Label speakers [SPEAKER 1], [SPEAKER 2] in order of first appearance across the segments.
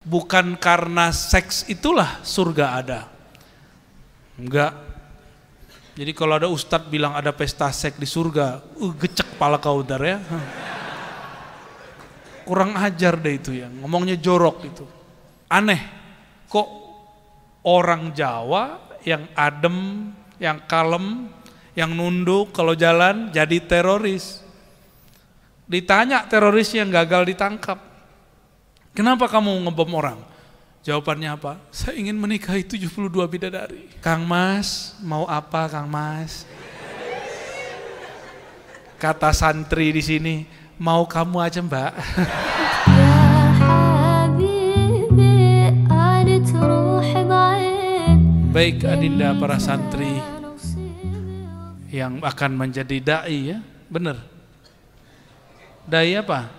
[SPEAKER 1] Bukan karena seks itulah surga ada. Enggak. Jadi kalau ada ustadz bilang ada pesta seks di surga, gecek kepala kau dar ya. Kurang ajar deh itu ya, ngomongnya jorok itu. Aneh, kok orang Jawa yang adem, yang kalem, yang nunduk kalau jalan jadi teroris. Ditanya teroris yang gagal ditangkap, kenapa kamu ngebom orang? Jawabannya apa? Saya ingin menikahi 72 bidadari. Kang Mas, mau apa Kang Mas? Kata santri di sini, mau kamu aja Mbak. Baik adinda para santri yang akan menjadi dai ya, benar. Dai apa?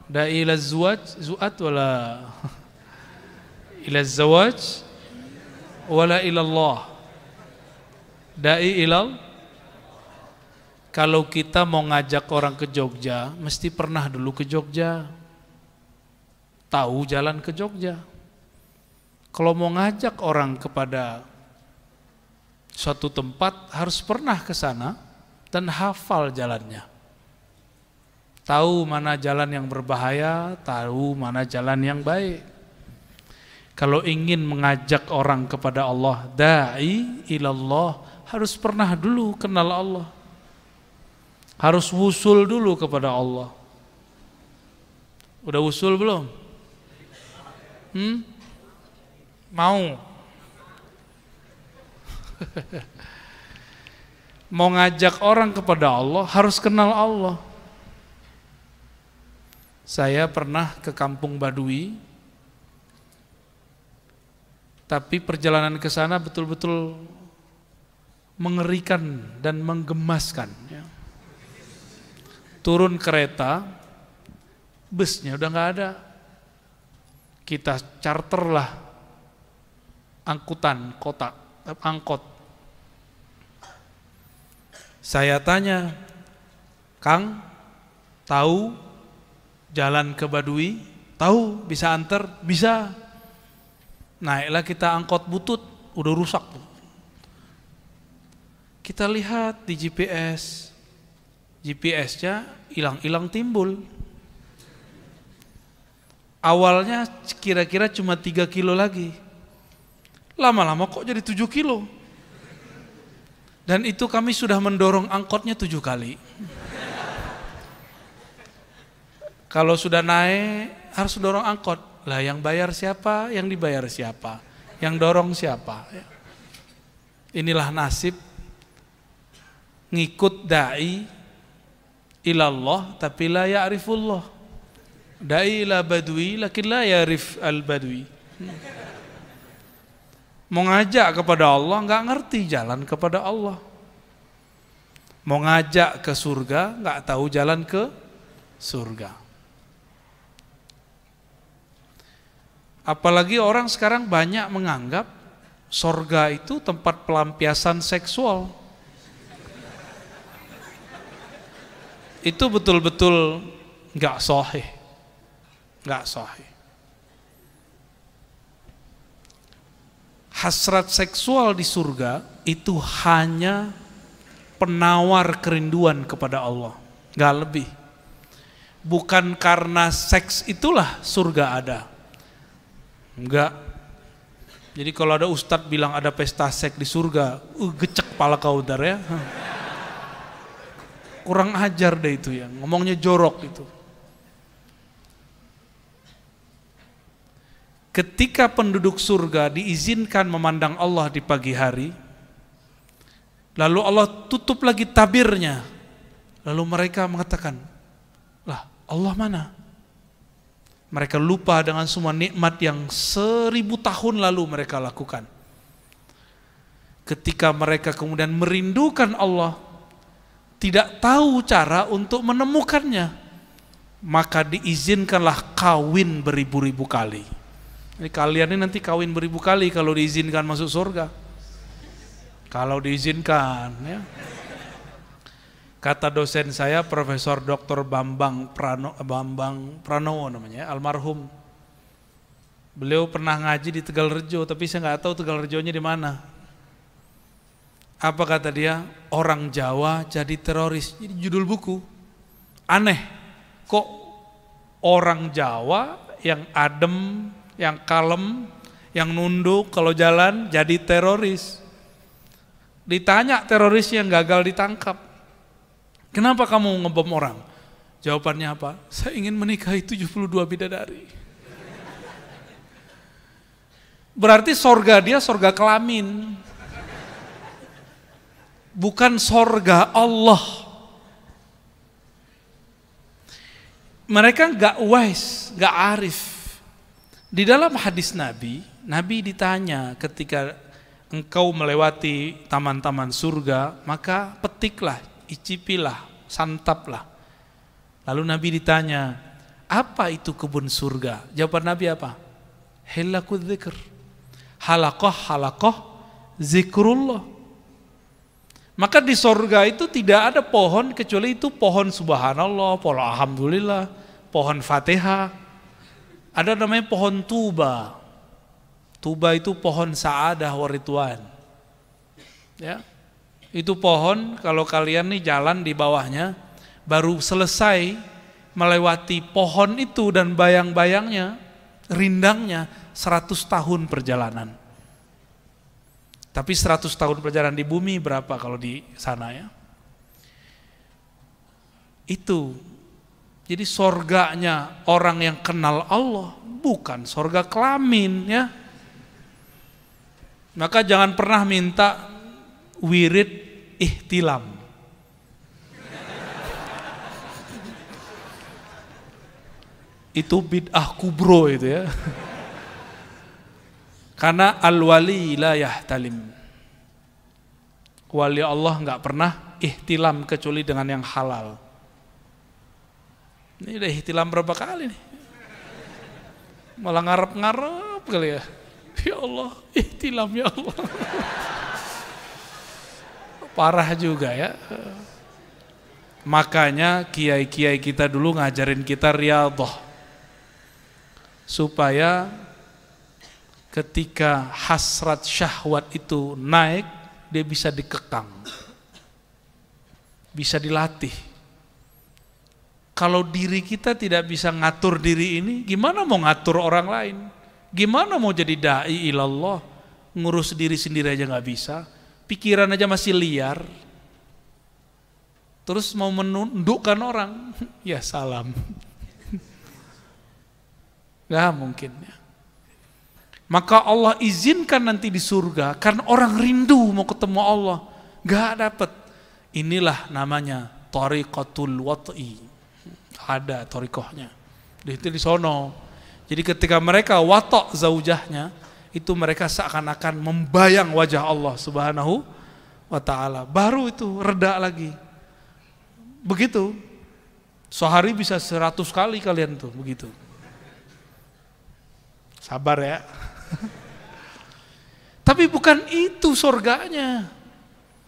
[SPEAKER 1] Dai ila zuat wala ila zawaj wala ilallah. Dai ilal. Kalau kita mau ngajak orang ke Jogja, mesti pernah dulu ke Jogja, tahu jalan ke Jogja. Kalau mau ngajak orang kepada suatu tempat, harus pernah ke sana dan hafal jalannya. Tahu mana jalan yang berbahaya, tahu mana jalan yang baik. Kalau ingin mengajak orang kepada Allah, da'i ilallah, harus pernah dulu kenal Allah. Harus wusul dulu kepada Allah. Udah wusul belum? Mau? Mau ngajak orang kepada Allah, harus kenal Allah. Saya pernah ke kampung Badui, tapi perjalanan ke sana betul-betul mengerikan dan menggemaskan. Turun kereta, busnya udah nggak ada. Kita charterlah angkutan kota, angkot. Saya tanya, Kang, tahu jalan ke Badui? Tahu, bisa antar? Bisa. Naiklah kita angkot butut, udah rusak. Kita lihat di GPS-nya hilang-hilang timbul. Awalnya kira-kira cuma 3 kilo lagi. Lama-lama kok jadi 7 kilo. Dan itu kami sudah mendorong angkotnya 7 kali. Kalau sudah naik harus dorong angkot. Lah yang bayar siapa? Yang dibayar siapa? Yang dorong siapa? Inilah nasib ngikut da'i ilallah tapi la ya'rifullah. Da'i ila badui lakin la ya'rif al-badui. Mau ngajak kepada Allah enggak ngerti jalan kepada Allah. Mau ngajak ke surga enggak tahu jalan ke surga. Apalagi orang sekarang banyak menganggap surga itu tempat pelampiasan seksual. Itu betul-betul enggak sahih. Enggak sahih. Hasrat seksual di surga itu hanya penawar kerinduan kepada Allah, enggak lebih. Bukan karena seks itulah surga ada. Enggak. Jadi kalau ada ustadz bilang ada pesta seks di surga, gecek kepala kau dar ya. Kurang ajar deh itu ya, ngomongnya jorok itu. Ketika penduduk surga diizinkan memandang Allah di pagi hari, lalu Allah tutup lagi tabirnya, lalu mereka mengatakan, lah Allah mana? Mereka lupa dengan semua nikmat yang 1000 tahun lalu mereka lakukan. Ketika mereka kemudian merindukan Allah, tidak tahu cara untuk menemukannya, maka diizinkanlah kawin beribu-ribu kali. Jadi kalian ini nanti kawin beribu kali kalau diizinkan masuk surga. Kalau diizinkan ya. Kata dosen saya Profesor Dr. Bambang Pranowo namanya, almarhum. Beliau pernah ngaji di Tegalrejo, tapi saya nggak tahu Tegalrejonya di mana. Apa kata dia? Orang Jawa jadi teroris. Jadi judul buku. Aneh, kok orang Jawa yang adem, yang kalem, yang nunduk kalau jalan jadi teroris. Ditanya teroris yang gagal ditangkap, kenapa kamu ngebom orang? Jawabannya apa? Saya ingin menikahi 72 bidadari. Berarti sorga dia sorga kelamin, bukan sorga Allah. Mereka gak wise, gak arif. Di dalam hadis Nabi ditanya ketika engkau melewati taman-taman surga, maka petiklah, icipilah, santaplah. Lalu Nabi ditanya, apa itu kebun surga? Jawaban Nabi apa? Hilakul dzikr. Halakoh zikrullah. Maka di surga itu tidak ada pohon kecuali itu pohon subhanallah, pohon alhamdulillah, pohon fatihah. Ada namanya pohon tuba. Tuba itu pohon sa'adah warituan. Ya. Itu pohon kalau kalian nih jalan di bawahnya, baru selesai melewati pohon itu dan bayang-bayangnya, rindangnya 100 tahun perjalanan. Tapi 100 tahun perjalanan di bumi berapa kalau di sana ya? Itu. Jadi sorganya orang yang kenal Allah, bukan sorga kelamin ya. Maka jangan pernah minta wirid ihtilam. Itu bid'ah kubro itu ya. Karena al-wali la yahtalim. Wali Allah nggak pernah ihtilam kecuali dengan yang halal. Ini udah ihtilam berapa kali nih? Malah ngarep-ngarep kali ya. Ya Allah, ihtilam ya Allah. Parah juga ya. Makanya kiai-kiai kita dulu ngajarin kita riyadhah. Supaya ketika hasrat syahwat itu naik, dia bisa dikekang. Bisa dilatih. Kalau diri kita tidak bisa ngatur diri ini, gimana mau ngatur orang lain? Gimana mau jadi da'i ilallah? Ngurus diri sendiri aja gak bisa. Pikiran aja masih liar. Terus mau menundukkan orang, ya salam. Gak mungkin ya. Maka Allah izinkan nanti di surga karena orang rindu mau ketemu Allah, gak dapet. Inilah namanya thariqatul wat'i. Ada thariqahnya. Itu di sono. Jadi ketika mereka watok zaujahnya, itu mereka seakan-akan membayang wajah Allah Subhanahu wa ta'ala. Baru itu reda lagi. Begitu. Sehari bisa 100 kali kalian tuh begitu. Sabar ya. Tapi bukan itu surganya.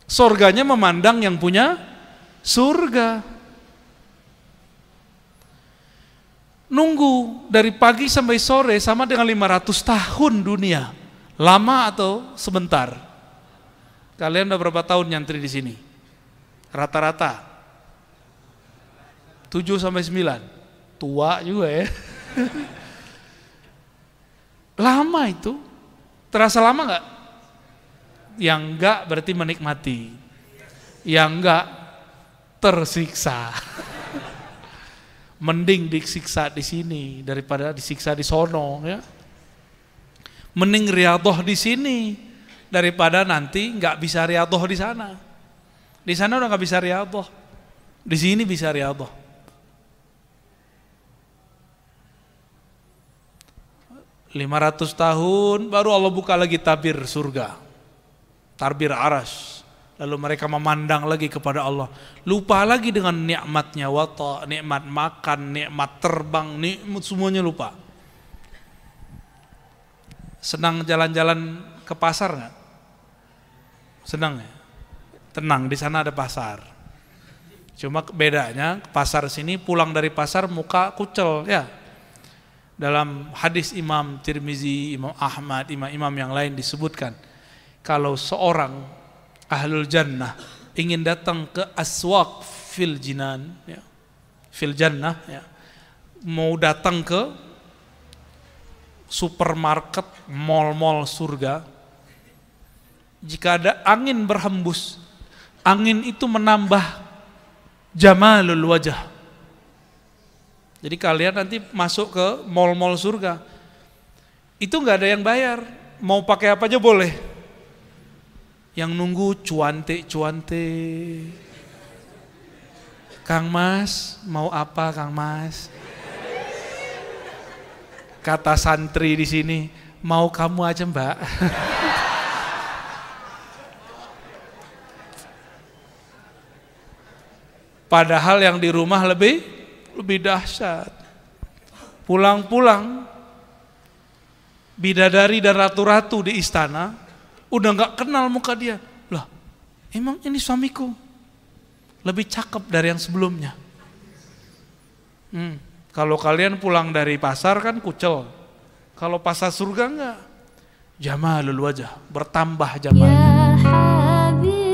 [SPEAKER 1] Surganya memandang yang punya surga. Nunggu dari pagi sampai sore sama dengan 500 tahun dunia. Lama atau sebentar? Kalian udah berapa tahun nyantri di sini? Rata-rata 7 sampai 9. Tua juga ya. Lama itu. Terasa lama enggak? Yang enggak berarti menikmati. Yang enggak tersiksa. Mending disiksa di sini daripada disiksa di sono ya. Mending riyadhah di sini daripada nanti nggak bisa riyadhah di sana. Di sana udah nggak bisa riyadhah. Di sini bisa riyadhah. 500 tahun baru Allah buka lagi tabir surga. Tabir aras. Lalu mereka memandang lagi kepada Allah. Lupa lagi dengan nikmatnya wata, nikmat makan, nikmat terbang, nikmat semuanya lupa. Senang jalan-jalan ke pasar nggak? Senang ya? Tenang, di sana ada pasar. Cuma bedanya pasar sini pulang dari pasar muka kucel ya. Dalam hadis Imam Tirmizi, Imam Ahmad, imam-imam yang lain disebutkan, kalau seorang ahlul jannah ingin datang ke aswaq fil jinan, ya, fil jannah, ya, mau datang ke supermarket, mall-mall surga, jika ada angin berhembus, angin itu menambah jamalul wajah. Jadi kalian nanti masuk ke mall-mall surga, itu nggak ada yang bayar, mau pakai apa aja boleh. Yang nunggu cuante. Kang Mas, mau apa Kang Mas? Kata santri di sini, mau kamu aja Mbak. Padahal yang di rumah lebih dahsyat. Pulang-pulang bidadari dan ratu-ratu di istana udah nggak kenal muka dia. Lah, emang ini suamiku lebih cakep dari yang sebelumnya. Kalau kalian pulang dari pasar kan kucel. Kalau pasar surga enggak. Jamalul wajah, bertambah jamal. Ya